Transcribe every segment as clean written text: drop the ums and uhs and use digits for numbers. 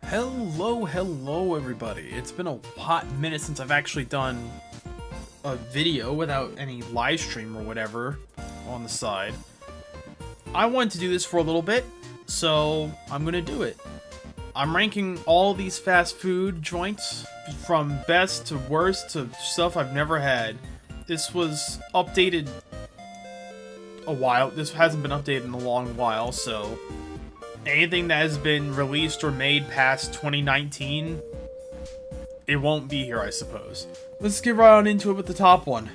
Hello everybody. It's been a hot minute since I've actually done a video without any live stream or whatever on the side. I wanted to do this for a little bit, so I'm gonna do it. I'm ranking all these fast food joints from best to worst to stuff I've never had. This was updated a while. This hasn't been updated in a long while, so anything that has been released or made past 2019, it won't be here, I suppose. Let's get right on into it with the top one.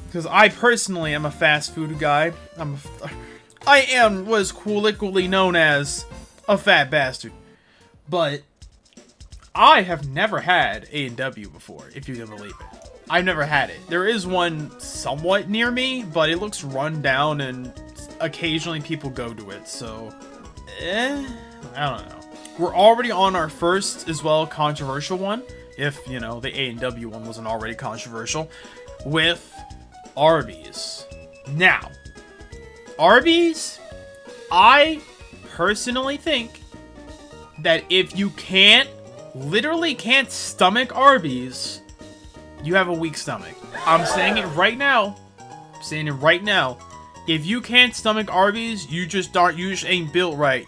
Because I personally am a fast food guy. I am what is colloquially known as a fat bastard. But I have never had A&W before, if you can believe it. I've never had it. There is one somewhat near me, but it looks run down and occasionally people go to it, so I don't know. We're already on our first, as well, controversial one, if, you know, the A&W one wasn't already controversial, with Arby's. Now, Arby's, I personally think that if you literally can't stomach Arby's, you have a weak stomach. I'm saying it right now. If you can't stomach Arby's, you just ain't built right.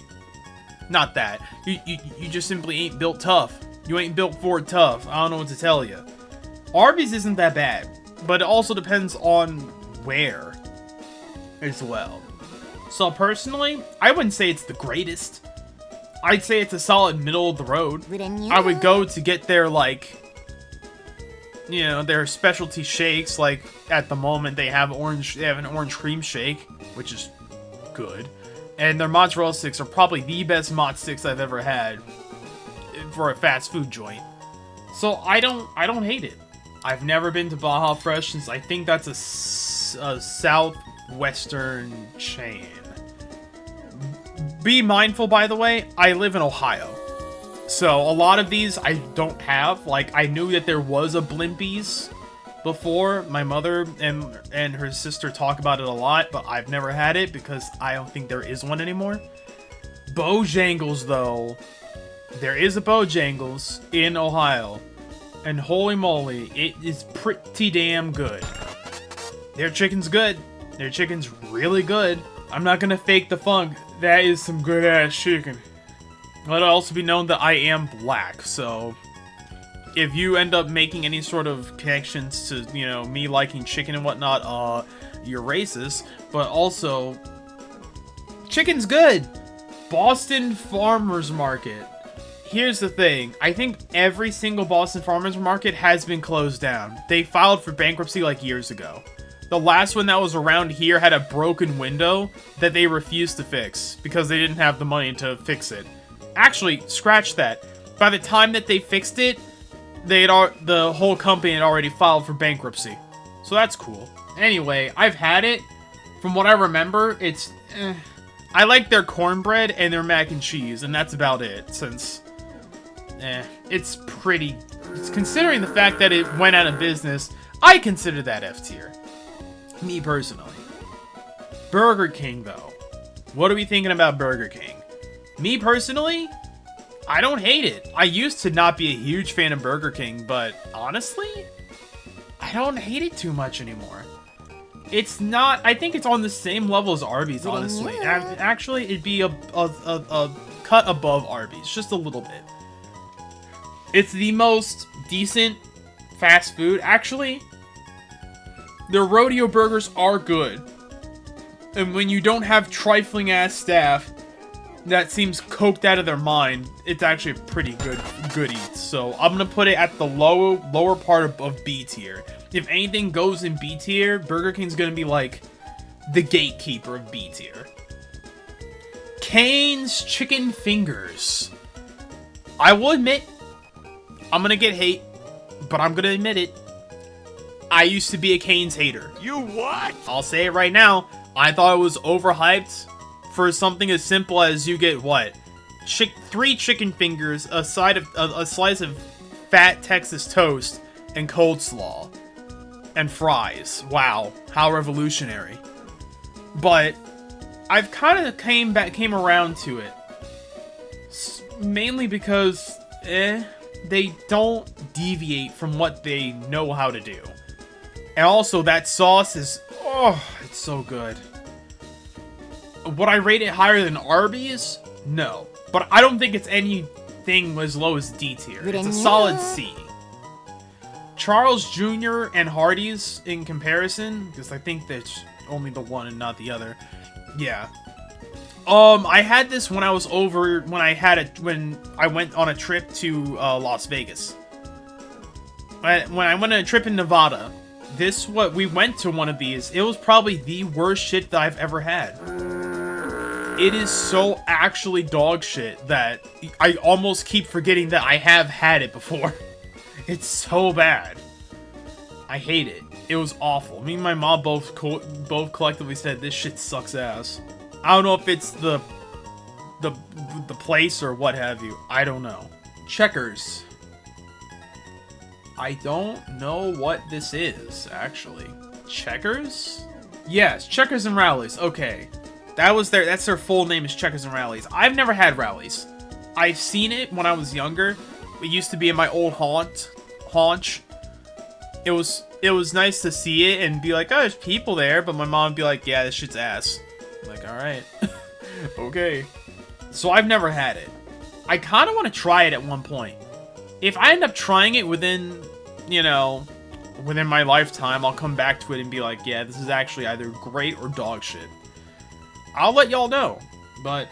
Not that. You just simply ain't built tough. You ain't built for it tough. I don't know what to tell you. Arby's isn't that bad, but it also depends on where as well. So personally, I wouldn't say it's the greatest. I'd say it's a solid middle of the road. I would go to get their, like, you know, their specialty shakes. Like, at the moment they have an orange cream shake, which is good. And their mozzarella sticks are probably the best mozz sticks I've ever had for a fast food joint. So I don't hate it. I've never been to Baja Fresh since I think that's a southwestern chain. Be mindful, by the way, I live in Ohio. So a lot of these I don't have. Like, I knew that there was a Blimpies before. My mother and her sister talk about it a lot, but I've never had it because I don't think there is one anymore. Bojangles, though. There is a Bojangles in Ohio. And holy moly, it is pretty damn good. Their chicken's good. Their chicken's really good. I'm not gonna fake the funk. That is some good ass chicken. Let it also be known that I am black, so if you end up making any sort of connections to, you know, me liking chicken and whatnot, you're racist. But also, chicken's good. Boston Farmers Market. Here's the thing. I think every single Boston Farmers Market has been closed down. They filed for bankruptcy like years ago. The last one that was around here had a broken window that they refused to fix because they didn't have the money to fix it. Actually, scratch that. By the time that they fixed it, the whole company had already filed for bankruptcy. So that's cool. Anyway, I've had it. From what I remember, it's I like their cornbread and their mac and cheese, and that's about it, since it's pretty, considering the fact that it went out of business, I consider that F tier. Me personally. Burger King, though. What are we thinking about Burger King? Me personally, I don't hate it. I used to not be a huge fan of Burger King, but honestly, I don't hate it too much anymore. It's not, I think it's on the same level as Arby's, honestly. Actually, it'd be a cut above Arby's, just a little bit. It's the most decent fast food. Actually, their rodeo burgers are good. And when you don't have trifling ass staff that seems coked out of their mind, it's actually a pretty good eat. So I'm gonna put it at the lower part of B tier. If anything goes in B tier, Burger King's gonna be like the gatekeeper of B tier. Cane's chicken fingers. I will admit, I'm gonna get hate, but I'm gonna admit it. I used to be a Cane's hater. You what? I'll say it right now. I thought it was overhyped for something as simple as you get what? 3 chicken fingers, a slice of fat Texas toast, and coleslaw. And fries. Wow. How revolutionary. But I've kind of came around to it. Mainly because, they don't deviate from what they know how to do. And also, that sauce is, oh, it's so good. Would I rate it higher than Arby's? No. But I don't think it's anything as low as D tier. It's a solid C. Charles Jr. and Hardee's in comparison, because I think that's only the one and not the other. Yeah. I had this when I was over, when I went on a trip to Las Vegas. When I went on a trip in Nevada, we went to one of these. It was probably the worst shit that I've ever had. It is so actually dog shit that I almost keep forgetting that I have had it before. It's so bad. I hate it. It was awful. Me and my mom both collectively said this shit sucks ass. I don't know if it's the place or what have you. I don't know. Checkers. I don't know what this is, actually. Checkers? Yes, Checkers and Rallies. Okay. That's their full name, is Checkers and Rallies. I've never had Rallies. I've seen it when I was younger. It used to be in my old haunch. It was nice to see it and be like, oh, there's people there, but my mom would be like, yeah, this shit's ass. I'm like, alright. Okay. So I've never had it. I kind of want to try it at one point. If I end up trying it within my lifetime, I'll come back to it and be like, yeah, this is actually either great or dog shit. I'll let y'all know. But,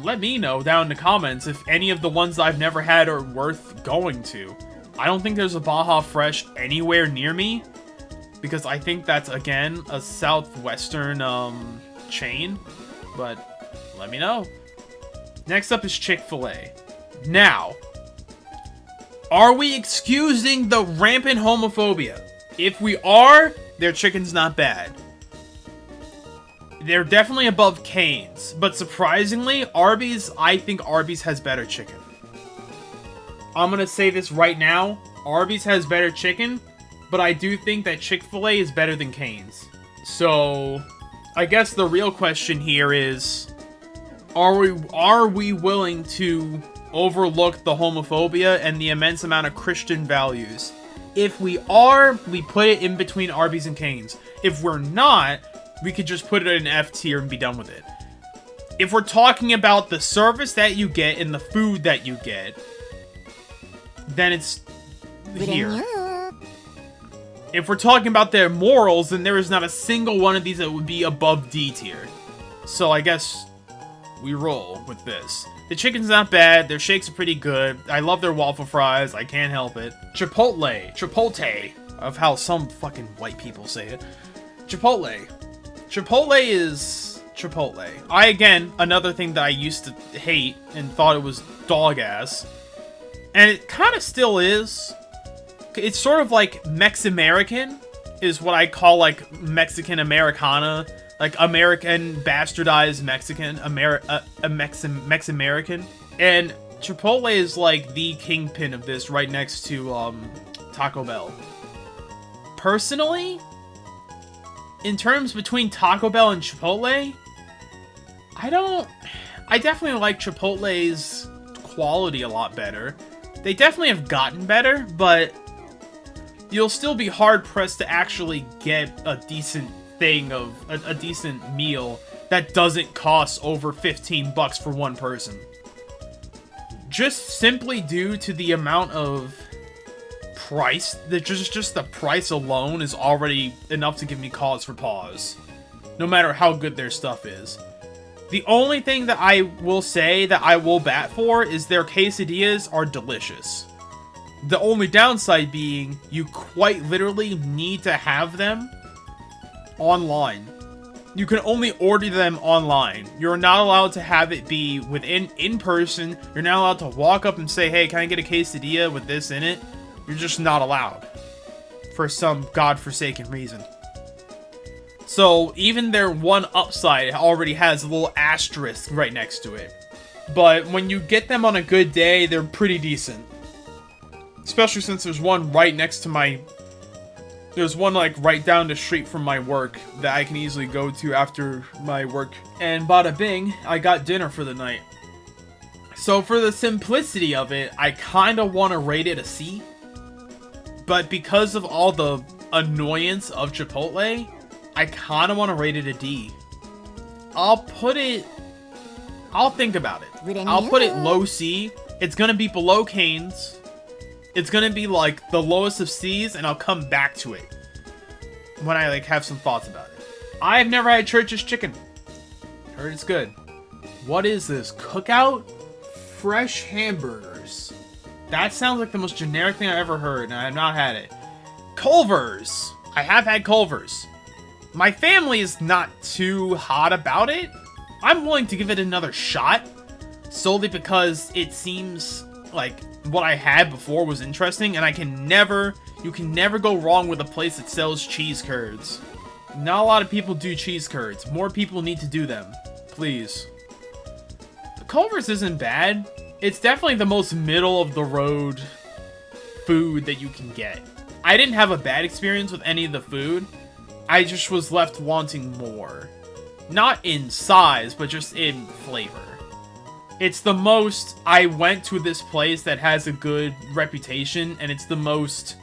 let me know down in the comments if any of the ones I've never had are worth going to. I don't think there's a Baja Fresh anywhere near me, because I think that's, again, a southwestern, chain. But, let me know. Next up is Chick-fil-A. Now, are we excusing the rampant homophobia? If we are, their chicken's not bad. They're definitely above Cane's, but surprisingly, I think Arby's has better chicken. I'm gonna say this right now, Arby's has better chicken, but I do think that Chick-fil-A is better than Cane's. So, I guess the real question here is, are we willing to overlook the homophobia and the immense amount of Christian values? If we are, we put it in between Arby's and Cane's. If we're not, we could just put it in F tier and be done with it. If we're talking about the service that you get and the food that you get, then it's here. If we're talking about their morals, then there is not a single one of these that would be above D tier. So I guess we roll with this. The chicken's not bad, their shakes are pretty good, I love their waffle fries, I can't help it. Chipotle, of how some fucking white people say it. Chipotle is Chipotle. Again, another thing that I used to hate and thought it was dog ass. And it kind of still is. It's sort of like Mex-American, is what I call like Mexican Americana. Like American bastardized Mexican, Mex-American. And Chipotle is like the kingpin of this, right next to Taco Bell. Personally, in terms between Taco Bell and Chipotle, I definitely like Chipotle's quality a lot better. They definitely have gotten better, but you'll still be hard-pressed to actually get a decent thing of a decent meal that doesn't cost over $15 for one person. Just simply due to the amount of price, that just the price alone is already enough to give me cause for pause, no matter how good their stuff is. The only thing that I will say that I will bat for is their quesadillas are delicious. The only downside being you quite literally need to have them online. You can only order them online. You're not allowed to have it be in person. You're not allowed to walk up and say, hey, can I get a quesadilla with this in it? You're just not allowed. For some godforsaken reason. So, even their one upside already has a little asterisk right next to it. But when you get them on a good day, they're pretty decent. Especially since there's one right next to there's one like right down the street from my work that I can easily go to after my work. And bada bing, I got dinner for the night. So for the simplicity of it, I kind of want to rate it a C. But because of all the annoyance of Chipotle, I kind of want to rate it a D. I'll think about it. I'll put it low C. It's going to be below Cane's. It's going to be like the lowest of C's, and I'll come back to it when I like have some thoughts about it. I've never had Church's chicken. Heard it's good. What is this? Cookout? Fresh hamburgers. That sounds like the most generic thing I've ever heard, and I have not had it. Culver's. I have had Culver's. My family is not too hot about it. I'm willing to give it another shot, solely because it seems like what I had before was interesting, and you can never go wrong with a place that sells cheese curds. Not a lot of people do cheese curds. More people need to do them. Please. Culver's isn't bad. It's definitely the most middle of the road food that you can get. I didn't have a bad experience with any of the food. I just was left wanting more. Not in size, but just in flavor. It's the most, I went to this place that has a good reputation, and it's the most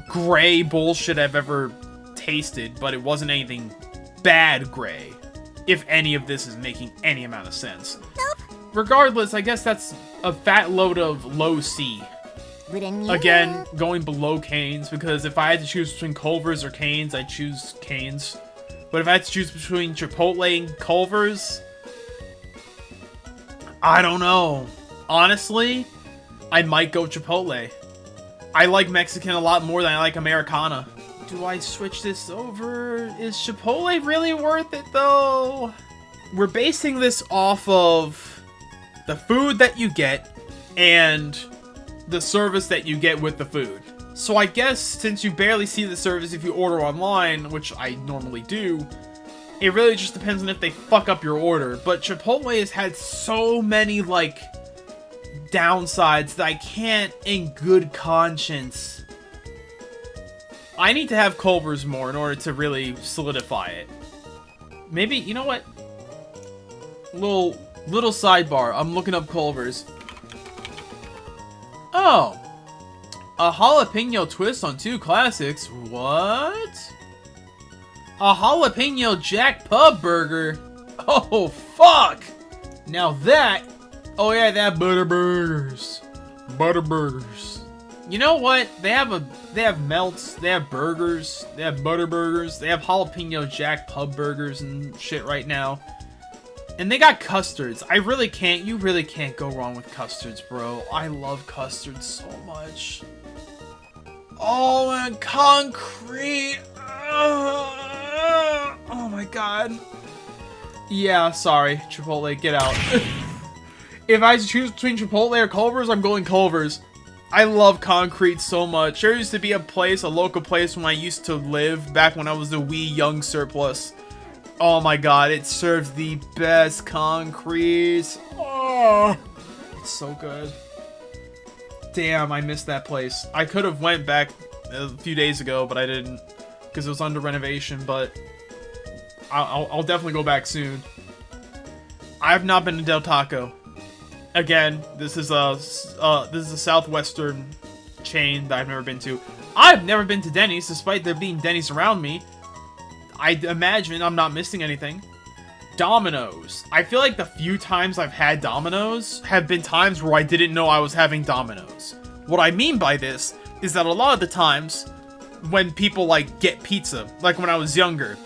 gray bullshit I've ever tasted, but it wasn't anything bad gray, if any of this is making any amount of sense. Nope. Regardless, I guess that's a fat load of low C. Again, going below Cane's, because if I had to choose between Culver's or Cane's, I'd choose Cane's. But if I had to choose between Chipotle and Culver's, I don't know. Honestly, I might go Chipotle. I like Mexican a lot more than I like Americana. Do I switch this over? Is Chipotle really worth it, though? We're basing this off of the food that you get and the service that you get with the food. So I guess since you barely see the service if you order online, which I normally do, it really just depends on if they fuck up your order. But Chipotle has had so many, like, downsides that I can't, in good conscience. I need to have Culver's more in order to really solidify it. Maybe, you know what? Little sidebar. I'm looking up Culver's. Oh. A jalapeno twist on 2 classics. What? A jalapeno Jack Pub burger. Oh, fuck. Now that... Oh, yeah, they have butter burgers. Butter burgers. You know what? They have melts, they have burgers, they have butter burgers, they have jalapeno Jack Pub burgers and shit right now. And they got custards. You really can't go wrong with custards, bro. I love custards so much. Oh, and concrete. Oh my god. Yeah, sorry. Chipotle, get out. If I choose between Chipotle or Culver's, I'm going Culver's. I love concrete so much. There used to be a local place when I used to live, back when I was a wee young surplus. Oh my god, it serves the best concrete. Oh, it's so good. Damn, I missed that place. I could have went back a few days ago, but I didn't, because it was under renovation, but I'll definitely go back soon. I have not been to Del Taco. Again, this is a southwestern chain that I've never been to. I've never been to Denny's, despite there being Denny's around me. I imagine I'm not missing anything. Domino's. I feel like the few times I've had Domino's have been times where I didn't know I was having Domino's. What I mean by this is that a lot of the times when people like get pizza, like when I was younger,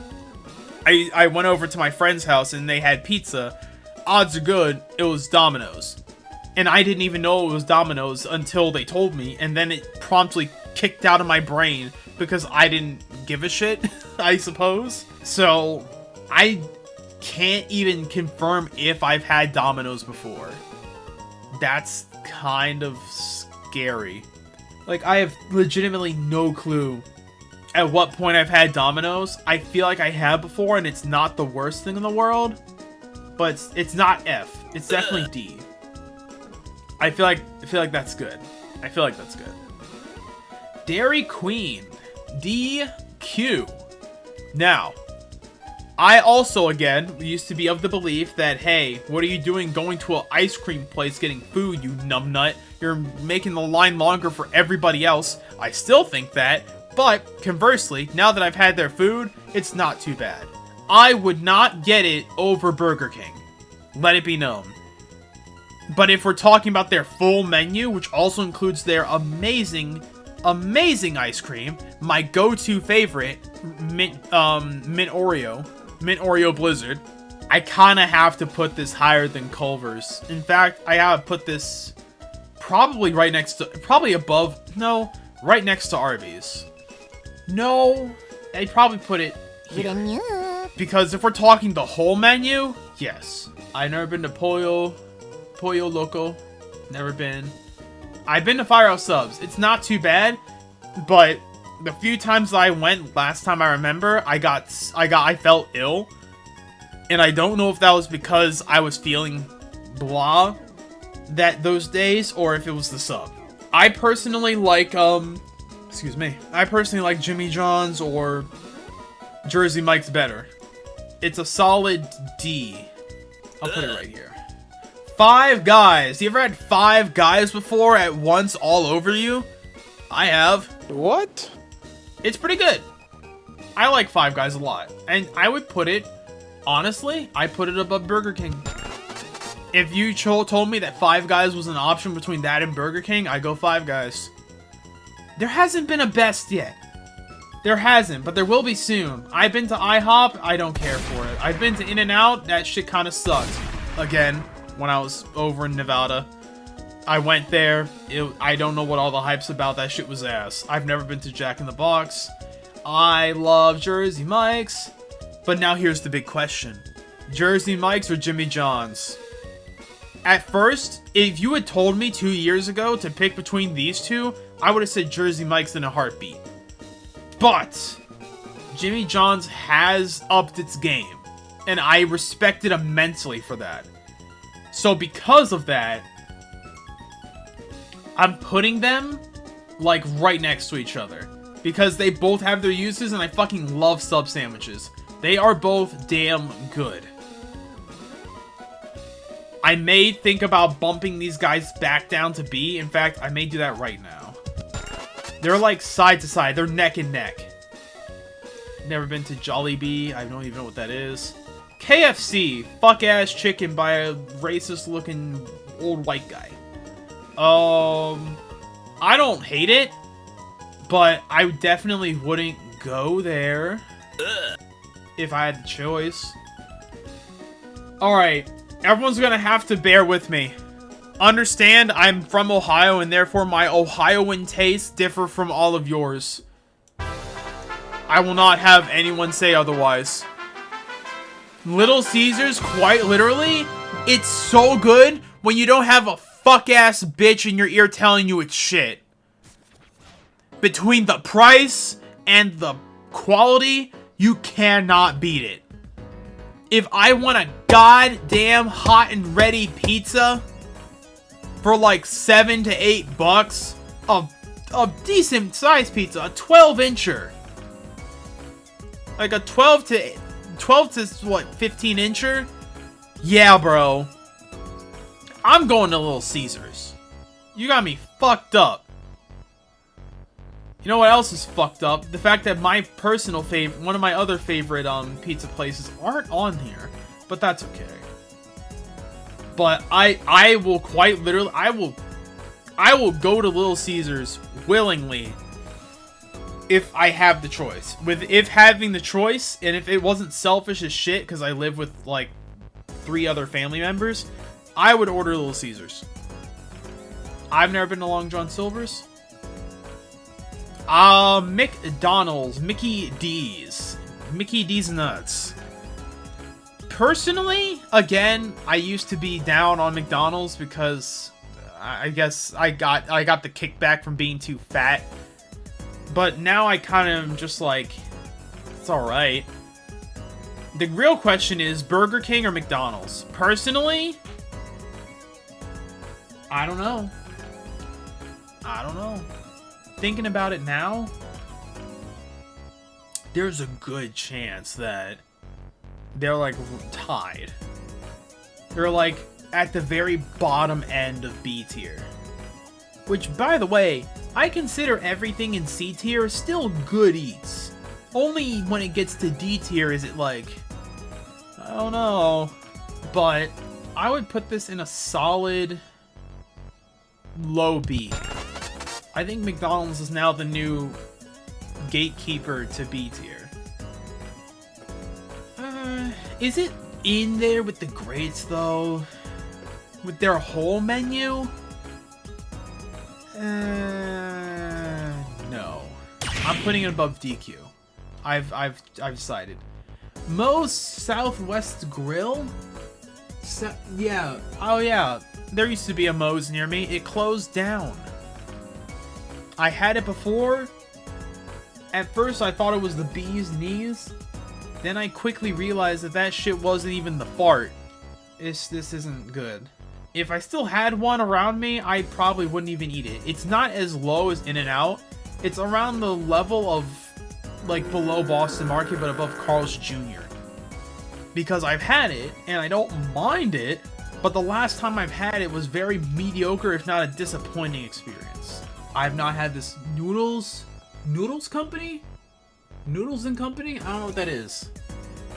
I went over to my friend's house and they had pizza. Odds are good it was Domino's. And I didn't even know it was Domino's until they told me, and then it promptly kicked out of my brain because I didn't give a shit, I suppose. So, I can't even confirm if I've had Domino's before. That's kind of scary. Like, I have legitimately no clue at what point I've had Domino's. I feel like I have before, and it's not the worst thing in the world. But it's not F. It's definitely D. I feel like that's good. I feel like that's good. Dairy Queen. DQ. Now, I also, again, used to be of the belief that, hey, what are you doing going to an ice cream place getting food, you numbnut? You're making the line longer for everybody else. I still think that, but conversely, now that I've had their food, it's not too bad. I would not get it over Burger King. Let it be known. But if we're talking about their full menu, which also includes their amazing ice cream, my go-to favorite, mint Oreo Blizzard, I kind of have to put this higher than Culver's. In fact, I have put this probably right next to, right next to Arby's. No, I'd probably put it here. Because if we're talking the whole menu, yes. I've never been to Pollo Loco. Never been. I've been to Firehouse Subs. It's not too bad, but the few times I went last time I remember, I felt ill. And I don't know if that was because I was feeling blah those days, or if it was the sub. I personally like, I personally like Jimmy John's or Jersey Mike's better. It's a solid D. I'll put it right here. Five Guys. You ever had Five Guys before at once all over you? I have. What? It's pretty good. I like Five Guys a lot. And I would put it, honestly, I put it above Burger King. If you told me that Five Guys was an option between that and Burger King, I'd go Five Guys. There hasn't been a best yet. There hasn't, but there will be soon. I've been to IHOP, I don't care for it. I've been to In-N-Out, that shit kind of sucked. Again, when I was over in Nevada, I went there. I don't know what all the hype's about. That shit was ass. I've never been to Jack in the Box. I love Jersey Mike's. But now here's the big question. Jersey Mike's or Jimmy John's? At first, if you had told me 2 years ago to pick between these two, I would have said Jersey Mike's in a heartbeat. But Jimmy John's has upped its game, and I respect it immensely for that. So because of that, I'm putting them like right next to each other, because they both have their uses, and I fucking love sub sandwiches. They are both damn good. I may think about bumping these guys back down to B. In fact, I may do that right now. They're like side to side. They're neck and neck. Never been to Jollibee. I don't even know what that is. KFC. Fuck-ass chicken by a racist-looking old white guy. I don't hate it, but I definitely wouldn't go there if I had the choice. Alright. Everyone's gonna have to bear with me. Understand, I'm from Ohio, and therefore my Ohioan tastes differ from all of yours. I will not have anyone say otherwise. Little Caesars, quite literally, it's so good when you don't have a fuck-ass bitch in your ear telling you it's shit. Between the price and the quality, you cannot beat it. If I want a goddamn hot and ready pizza for like $7 to $8, a decent sized pizza, a 12-incher. Like a 12 to what, 15-incher? Yeah, bro. I'm going to Little Caesars. You got me fucked up. You know what else is fucked up? The fact that my personal favorite, one of my other favorite pizza places aren't on here, but that's okay. But I will quite literally, I will go to Little Caesars willingly if I have the choice. If having the choice, and if it wasn't selfish as shit because I live with like 3 other family members, I would order Little Caesars. I've never been to Long John Silver's. McDonald's, Mickey D's nuts. Personally, again, I used to be down on McDonald's because I guess I got the kickback from being too fat. But now I kind of am just like, it's alright. The real question is Burger King or McDonald's? Personally, I don't know. Thinking about it now, there's a good chance that they're like tied. They're like at the very bottom end of B tier. Which, by the way, I consider everything in C tier still good eats. Only when it gets to D tier is it like, I don't know. But I would put this in a solid low B. I think McDonald's is now the new gatekeeper to B tier. Is it in there with the greats though? With their whole menu? No. I'm putting it above DQ. I've decided. Moe's Southwest Grill? Yeah. Oh yeah. There used to be a Moe's near me. It closed down. I had it before. At first I thought it was the bee's knees. Then I quickly realized that that shit wasn't even the fart. This isn't good. If I still had one around me, I probably wouldn't even eat it. It's not as low as In-N-Out. It's around the level of, like, below Boston Market, but above Carl's Jr. Because I've had it, and I don't mind it, but the last time I've had it was very mediocre, if not a disappointing experience. I've not had this Noodles Company? Noodles and Company? I don't know what that is.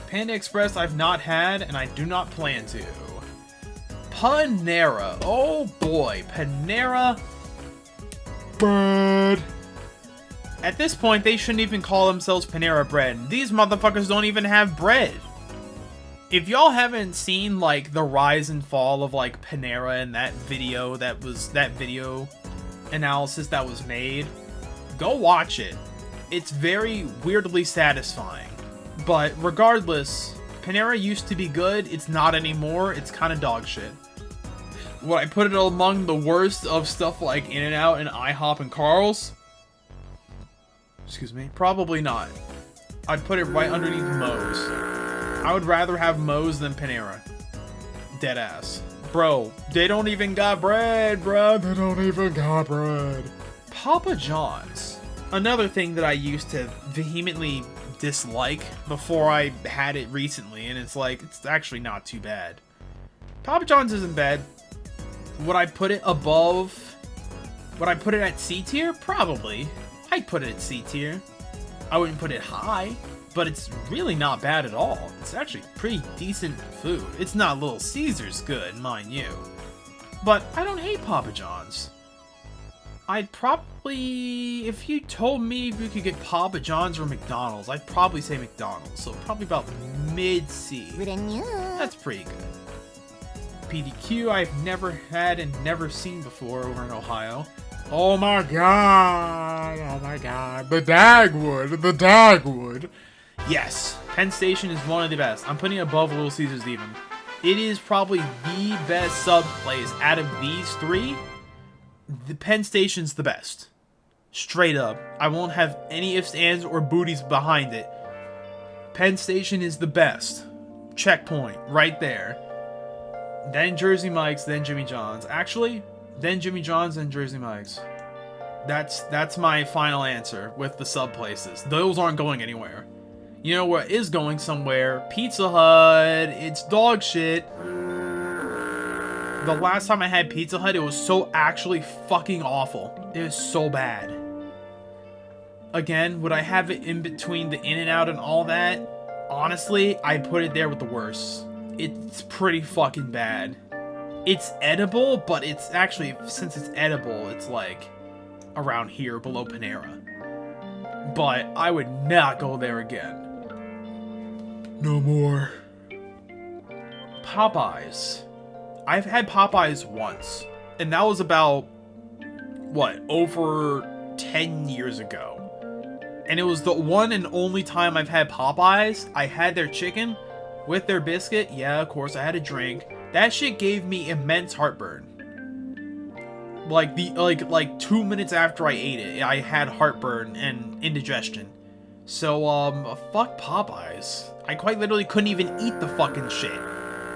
Panda Express I've not had, and I do not plan to. Panera. Oh boy, Panera. Bread. At this point, they shouldn't even call themselves Panera Bread. These motherfuckers don't even have bread. If y'all haven't seen, like, the rise and fall of, like, Panera and that video analysis that was made, go watch it. It's very weirdly satisfying. But regardless, Panera used to be good. It's not anymore. It's kind of dog shit. Would I put it among the worst of stuff like In-N-Out and IHOP and Carl's? Excuse me. Probably not. I'd put it right underneath Moe's. I would rather have Moe's than Panera. Deadass. Bro, they don't even got bread, bro. They don't even got bread. Papa John's. Another thing that I used to vehemently dislike before I had it recently, and it's like, it's actually not too bad. Papa John's isn't bad. Would I put it above? Would I put it at C tier? Probably. I'd put it at C tier. I wouldn't put it high, but it's really not bad at all. It's actually pretty decent food. It's not Little Caesars good, mind you. But I don't hate Papa John's. I'd probably, if you told me if you could get Papa John's or McDonald's, I'd probably say McDonald's. So probably about mid-C. That's pretty good. PDQ I've never had and never seen before over in Ohio. Oh my god, the Dagwood. Yes, Penn Station is one of the best. I'm putting it above Little Caesars even. It is probably the best sub place out of these three. The Penn Station's the best. Straight up. I won't have any ifs, ands, or booties behind it. Penn Station is the best. Checkpoint. Right there. Then Jersey Mike's, then Jimmy John's. Actually, then Jimmy John's, then Jersey Mike's. That's my final answer with the sub places. Those aren't going anywhere. You know what is going somewhere? Pizza Hut. It's dog shit. The last time I had Pizza Hut, it was so actually fucking awful. It was so bad. Again, would I have it in between the In-N-Out and all that? Honestly, I'd put it there with the worst. It's pretty fucking bad. It's edible, but it's actually, since it's edible, it's like around here below Panera. But I would not go there again. No more. Popeyes. I've had Popeyes once, and that was about, what, over 10 years ago. And it was the one and only time I've had Popeyes. I had their chicken with their biscuit. Yeah, of course, I had a drink. That shit gave me immense heartburn. Like 2 minutes after I ate it, I had heartburn and indigestion. So, fuck Popeyes. I quite literally couldn't even eat the fucking shit.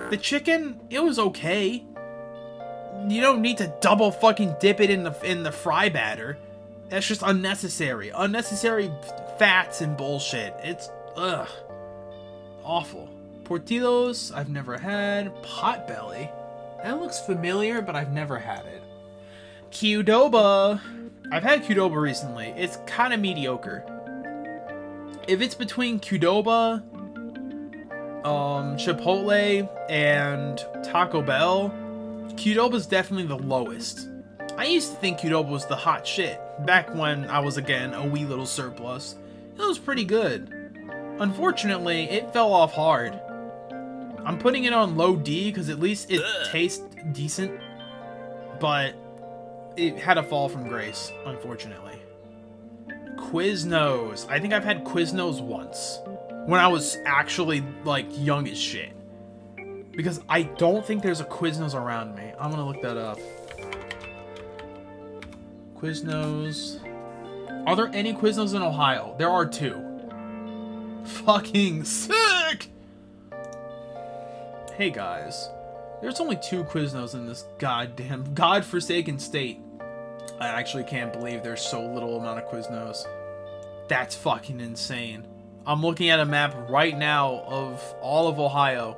The chicken, it was okay. You don't need to double fucking dip it in the fry batter. That's just unnecessary. Unnecessary fats and bullshit. It's, ugh. Awful. Portillo's, I've never had. Potbelly. That looks familiar, but I've never had it. Qdoba. I've had Qdoba recently. It's kind of mediocre. If it's between Qdoba, Chipotle, and Taco Bell, Qdoba's definitely the lowest. I used to think Qdoba was the hot shit, back when I was, again, a wee little surplus. It was pretty good. Unfortunately, it fell off hard. I'm putting it on low D, because at least it tastes decent, but it had a fall from grace, unfortunately. Quiznos. I think I've had Quiznos once, when I was actually, like, young as shit. Because I don't think there's a Quiznos around me. I'm gonna look that up. Quiznos. Are there any Quiznos in Ohio? There are 2. Fucking sick! Hey guys. There's only 2 Quiznos in this goddamn godforsaken state. I actually can't believe there's so little amount of Quiznos. That's fucking insane. I'm looking at a map right now of all of Ohio.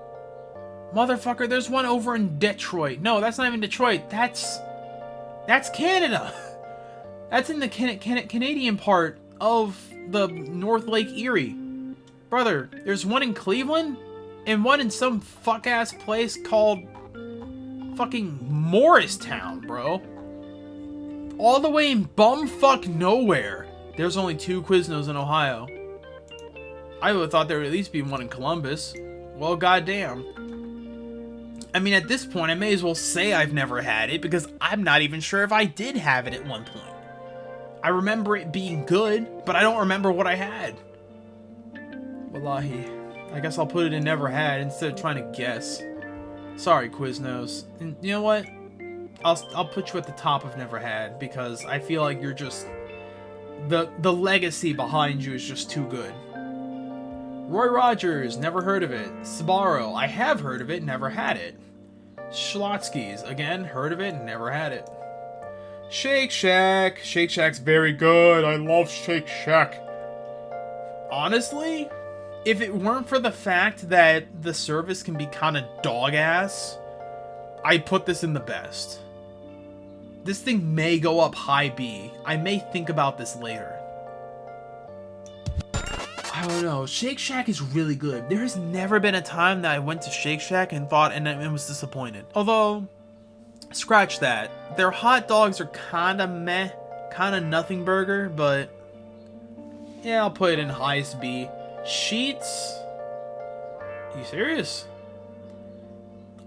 Motherfucker, there's one over in Detroit. No, that's not even Detroit. That's Canada. That's in the Canadian part of the North Lake Erie. Brother, there's one in Cleveland and one in some fuck-ass place called fucking Morristown, bro. All the way in bumfuck nowhere. There's only 2 Quiznos in Ohio. I would have thought there would at least be one in Columbus. Well, goddamn. I mean, at this point, I may as well say I've never had it, because I'm not even sure if I did have it at one point. I remember it being good, but I don't remember what I had. Wallahi. I guess I'll put it in never had instead of trying to guess. Sorry, Quiznos. And you know what? I'll put you at the top of never had, because I feel like you're just... The legacy behind you is just too good. Roy Rogers, never heard of it. Sbarro, I have heard of it, never had it. Schlotsky's, again, heard of it, never had it. Shake Shack. Shake Shack's very good. I love Shake Shack. Honestly, if it weren't for the fact that the service can be kind of dog-ass, I'd put this in the best. This thing may go up high B. I may think about this later. I don't know. Shake Shack is really good. There has never been a time that I went to Shake Shack and was disappointed. Although, scratch that. Their hot dogs are kind of meh, kind of nothing burger, but yeah, I'll put it in highest B. Sheets? Are you serious?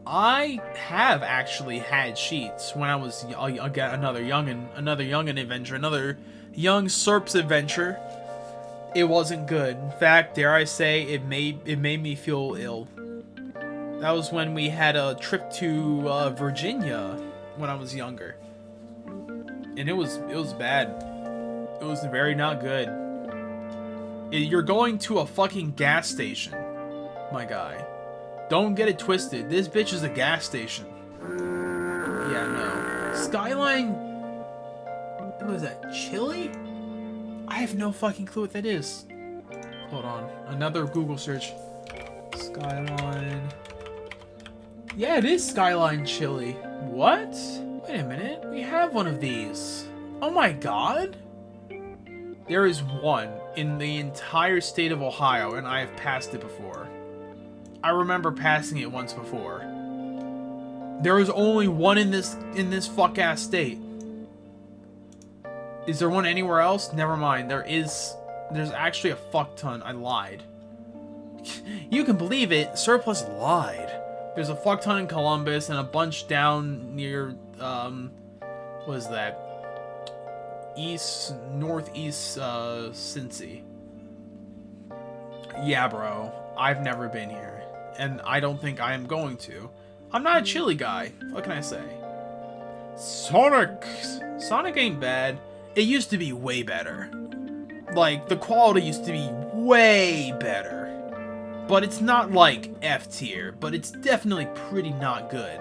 I have actually had Sheets when I was another youngin' adventure, another young Serps adventure. It wasn't good. In fact, dare I say, it made me feel ill. That was when we had a trip to Virginia when I was younger, and it was bad. It was very not good. You're going to a fucking gas station, my guy. Don't get it twisted. This bitch is a gas station. Yeah, no. Skyline. What was that? Chili? I have no fucking clue what that is. Hold on. Another Google search. Skyline. Yeah, it is Skyline Chili. What? Wait a minute. We have one of these. Oh my god. There is one in the entire state of Ohio, and I have passed it before. I remember passing it once before. There is only one in this fuck-ass state. Is there one anywhere else? Never mind. There's actually a fuck ton. I lied. You can believe it. Surplus lied. There's a fuck ton in Columbus and a bunch down near, what is that? Northeast, Cincy. Yeah, bro. I've never been here. And I don't think I am going to. I'm not a chili guy. What can I say? Sonic ain't bad. It used to be way better. Like, the quality used to be way better. But it's not like F tier, but it's definitely pretty not good.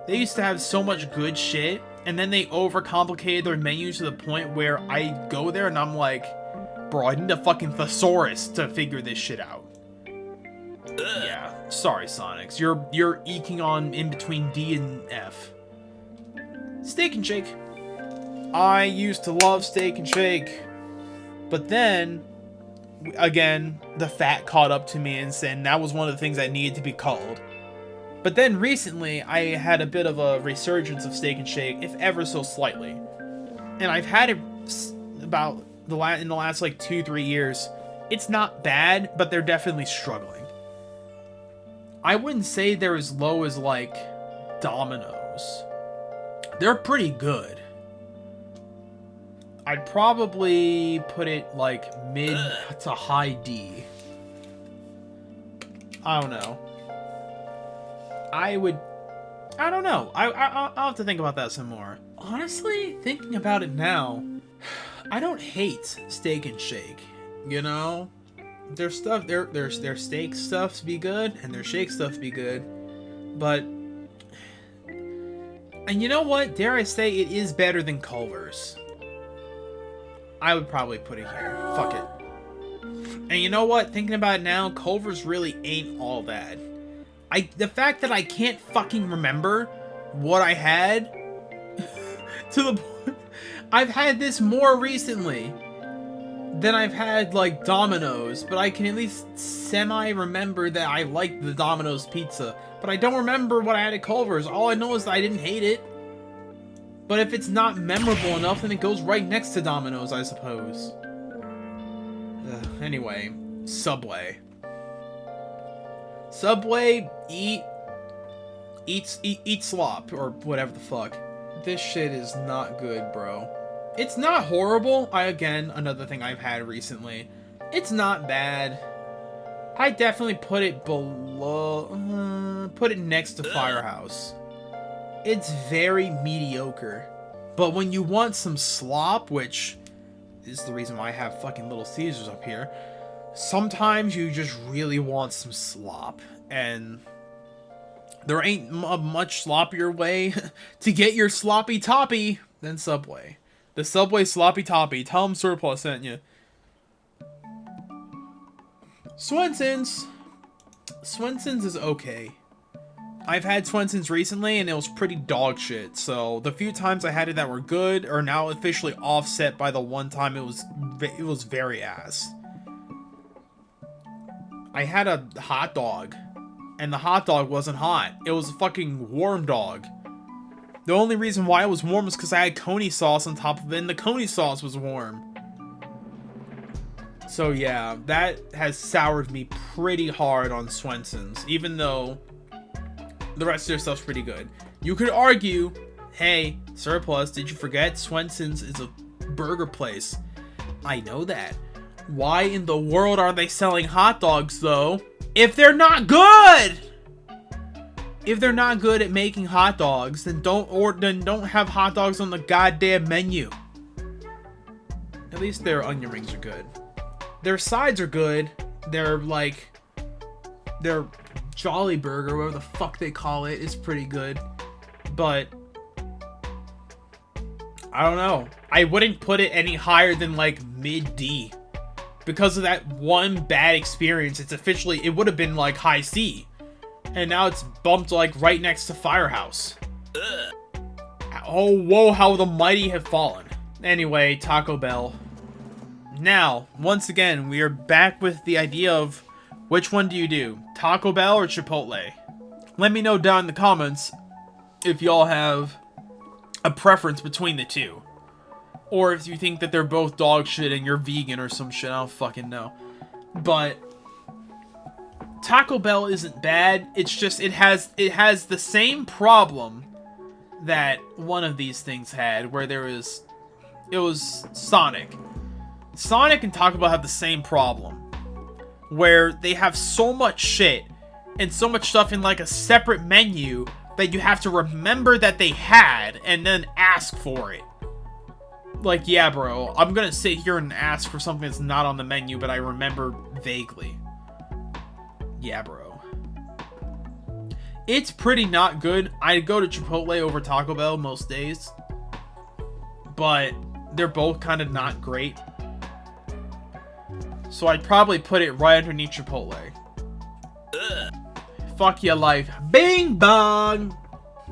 They used to have so much good shit, and then they overcomplicated their menus to the point where I go there and I'm like, bro, I need a fucking thesaurus to figure this shit out. Yeah, sorry, Sonics. You're eking on in between D and F. Steak and Shake. I used to love Steak and Shake, but then, again, the fat caught up to me and said that was one of the things that needed to be called. But then recently, I had a bit of a resurgence of Steak and Shake, if ever so slightly. And I've had it about in the last like 2-3 years. It's not bad, but they're definitely struggling. I wouldn't say they're as low as like Domino's. They're pretty good. I'd probably put it like mid to high D. I don't know. I don't know. I'll have to think about that some more. Honestly, thinking about it now, I don't hate Steak and Shake. You know, their stuff, their steak stuffs be good, and their shake stuff be good, but, and you know what? Dare I say, it is better than Culver's. I would probably put it here. Fuck it. And you know what? Thinking about it now, Culver's really ain't all bad. The fact that I can't fucking remember what I had to the point, I've had this more recently than I've had like Domino's, but I can at least semi-remember that I liked the Domino's pizza. But I don't remember what I had at Culver's. All I know is that I didn't hate it. But if it's not memorable enough, then it goes right next to Domino's, I suppose. Anyway, Subway. Subway, eat slop, or whatever the fuck. This shit is not good, bro. It's not horrible. Again, another thing I've had recently. It's not bad. I definitely put it below, put it next to Firehouse. It's very mediocre. But when you want some slop, which is the reason why I have fucking Little Caesars up here, sometimes you just really want some slop. And there ain't a much sloppier way to get your sloppy toppy than Subway. The Subway Sloppy Toppy. Tell them Surplus sent you. Swenson's. Swenson's is okay. I've had Swenson's recently and it was pretty dog shit. So the few times I had it that were good are now officially offset by the one time it was very ass. I had a hot dog and the hot dog wasn't hot. It was a fucking warm dog. The only reason why it was warm was because I had coney sauce on top of it, and the coney sauce was warm. So yeah, that has soured me pretty hard on Swenson's, even though the rest of their stuff's pretty good. You could argue, hey, Surplus, did you forget Swenson's is a burger place? I know that. Why in the world are they selling hot dogs, though, if they're not good? If they're not good at making hot dogs, then don't have hot dogs on the goddamn menu. At least their onion rings are good. Their sides are good. Their Jolly Burger, whatever the fuck they call it, is pretty good. But I don't know. I wouldn't put it any higher than like mid D. Because of that one bad experience, it would have been like high C. And now it's bumped like right next to Firehouse. Oh, whoa, how the mighty have fallen. Anyway, Taco Bell. Now, once again, we are back with the idea of which one do you do? Taco Bell or Chipotle? Let me know down in the comments if y'all have a preference between the two. Or if you think that they're both dog shit and you're vegan or some shit, I don't fucking know. But Taco Bell isn't bad. It's just it has the same problem that one of these things had, where it was Sonic. Sonic and Taco Bell have the same problem, where they have so much shit and so much stuff in like a separate menu that you have to remember that they had and then ask for it. Like, yeah, bro, I'm gonna sit here and ask for something that's not on the menu, but I remember vaguely. Yeah, bro. It's pretty not good. I'd go to Chipotle over Taco Bell most days, but they're both kind of not great. So I'd probably put it right underneath Chipotle. fuck your life. Bing bong!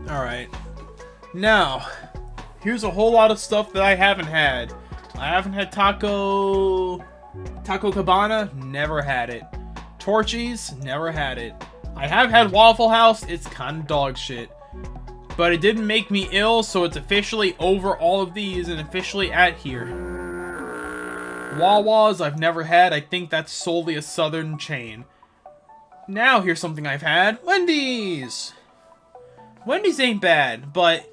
Alright. Now, here's a whole lot of stuff that I haven't had. I haven't had Taco Cabana, never had it. Torchy's, never had it. I have had Waffle House, it's kind of dog shit. But it didn't make me ill, so it's officially over all of these and officially at here. Wawa's I've never had, I think that's solely a southern chain. Now here's something I've had, Wendy's! Wendy's ain't bad, but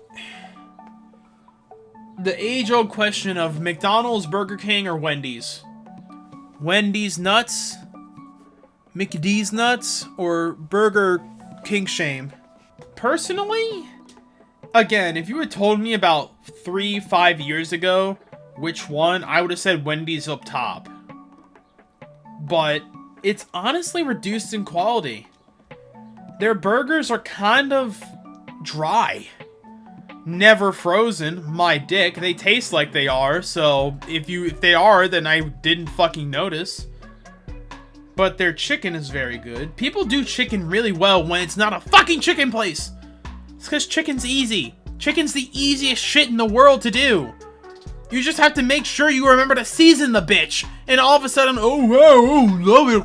the age-old question of McDonald's, Burger King, or Wendy's. Wendy's nuts, McD's nuts, or Burger King shame. Personally, again, if you had told me about 3-5 years ago which one, I would have said Wendy's up top. But it's honestly reduced in quality. Their burgers are kind of dry. Never frozen, my dick. They taste like they are, so if they are, then I didn't fucking notice. But their chicken is very good. People do chicken really well when it's not a fucking chicken place. It's because chicken's easy. Chicken's the easiest shit in the world to do. You just have to make sure you remember to season the bitch. And all of a sudden, oh wow, love it.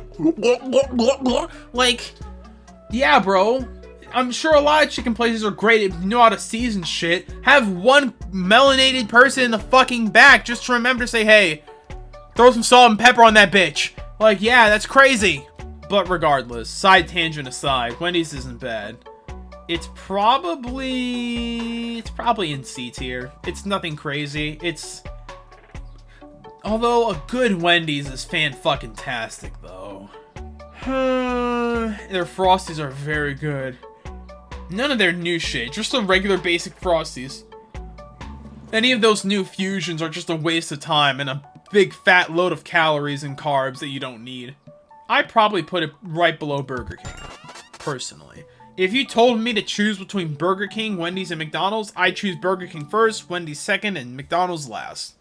Like, yeah, bro. I'm sure a lot of chicken places are great if you know how to season shit. Have one melanated person in the fucking back just to remember to say, hey, throw some salt and pepper on that bitch. Like, yeah, that's crazy. But regardless, side tangent aside, Wendy's isn't bad. It's probably in C tier. It's nothing crazy. Although a good Wendy's is fan-fucking-tastic, though. Their Frosties are very good. None of their new shit, just the regular basic Frosties. Any of those new fusions are just a waste of time and a big fat load of calories and carbs that you don't need. I'd probably put it right below Burger King, personally. If you told me to choose between Burger King, Wendy's, and McDonald's, I'd choose Burger King first, Wendy's second, and McDonald's last.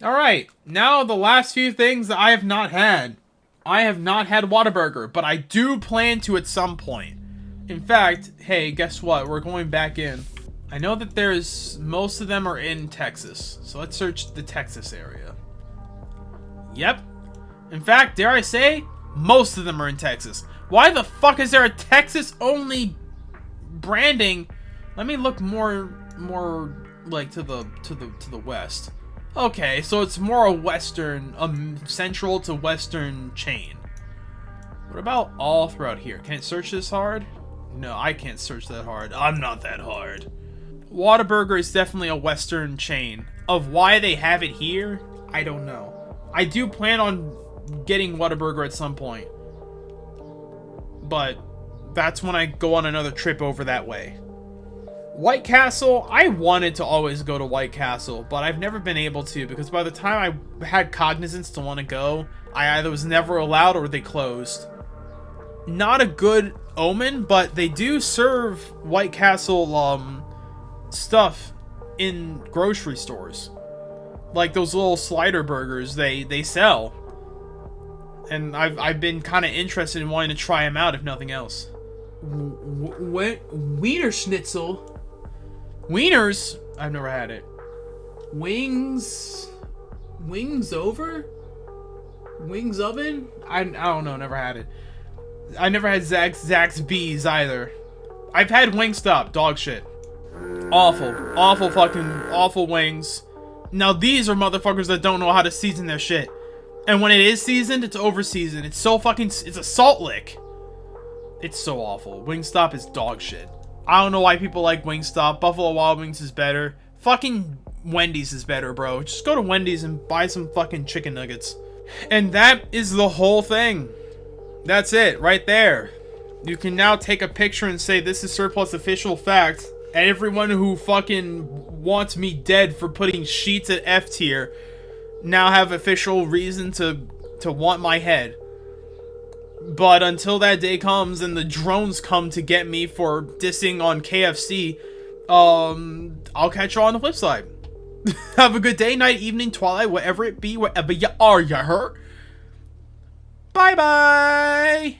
Alright, now the last few things that I have not had. I have not had Whataburger, but I do plan to at some point. In fact, hey, guess what? We're going back in. I know that most of them are in Texas, so let's search the Texas area. Yep. In fact, dare I say, most of them are in Texas. Why the fuck is there a Texas-only branding? Let me look more like to the west. Okay, so it's more a western, central to western chain. What about all throughout here? Can it search this hard? No, I can't search that hard. I'm not that hard. Whataburger is definitely a western chain. Of why they have it here, I don't know. I do plan on getting Whataburger at some point. But that's when I go on another trip over that way. White Castle, I wanted to always go to White Castle, but I've never been able to because by the time I had cognizance to want to go, I either was never allowed or they closed. Not a good omen, but they do serve White Castle stuff in grocery stores. Like those little slider burgers they sell. And I've been kind of interested in wanting to try them out, if nothing else. Wiener Schnitzel? Wieners? I've never had it. Wings over? Wings oven? I don't know, never had it. I never had Zaxby's Bees either. I've had Wingstop, dog shit. Awful wings. Now these are motherfuckers that don't know how to season their shit. And when it is seasoned, it's over-seasoned. It's a salt lick. It's so awful. Wingstop is dog shit. I don't know why people like Wingstop. Buffalo Wild Wings is better. Fucking Wendy's is better, bro. Just go to Wendy's and buy some fucking chicken nuggets. And that is the whole thing. That's it, right there. You can now take a picture and say, this is Surplus official fact. And everyone who fucking wants me dead for putting Sheets at F tier now have official reason to want my head. But until that day comes and the drones come to get me for dissing on KFC, I'll catch you on the flip side. Have a good day, night, evening, twilight, whatever it be, wherever you are, you hurt. Bye-bye!